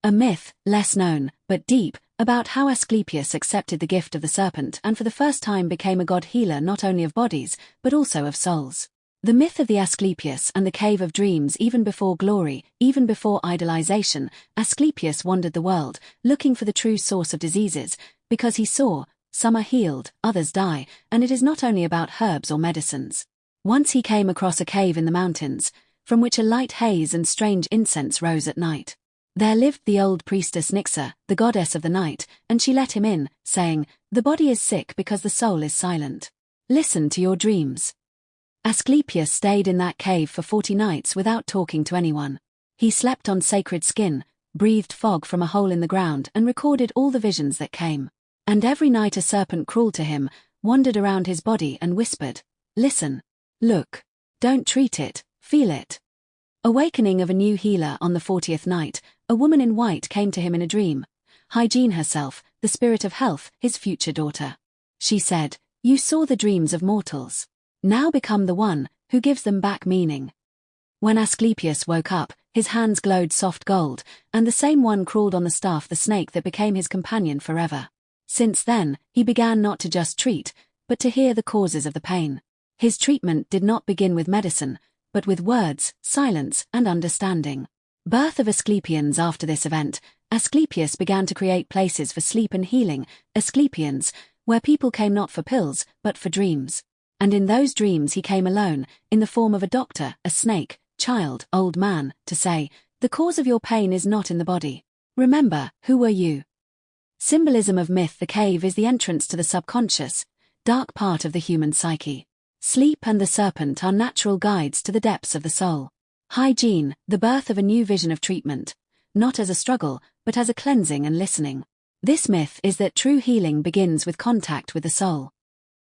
A myth, less known, but deep, about how Asclepius accepted the gift of the serpent and for the first time became a god healer not only of bodies, but also of souls. The myth of the Asclepius and the Cave of Dreams. Even before glory, even before idolization, Asclepius wandered the world, looking for the true source of diseases, because he saw, some are healed, others die, and it is not only about herbs or medicines. Once he came across a cave in the mountains, from which a light haze and strange incense rose at night. There lived the old priestess Nyxa, the goddess of the night, and she let him in, saying, "The body is sick because the soul is silent. Listen to your dreams." Asclepius stayed in that cave for 40 nights without talking to anyone. He slept on sacred skin, breathed fog from a hole in the ground and recorded all the visions that came. And every night a serpent crawled to him, wandered around his body and whispered, "Listen. Look. Don't treat it, feel it." Awakening of a new healer on the 40th night, a woman in white came to him in a dream. Hygiene herself, the spirit of health, his future daughter. She said, "You saw the dreams of mortals. Now become the one who gives them back meaning." When Asclepius woke up, his hands glowed soft gold, and the same one crawled on the staff, the snake that became his companion forever. Since then, he began not to just treat, but to hear the causes of the pain. His treatment did not begin with medicine, but with words, silence, and understanding. Birth of Asclepians. After this event, Asclepius began to create places for sleep and healing, Asclepians, where people came not for pills, but for dreams. And in those dreams he came alone, in the form of a doctor, a snake, child, old man, to say, "The cause of your pain is not in the body. Remember, who were you?" Symbolism of myth. The cave is the entrance to the subconscious, dark part of the human psyche. Sleep and the serpent are natural guides to the depths of the soul. Hygiene, the birth of a new vision of treatment, not as a struggle, but as a cleansing and listening. This myth is that true healing begins with contact with the soul.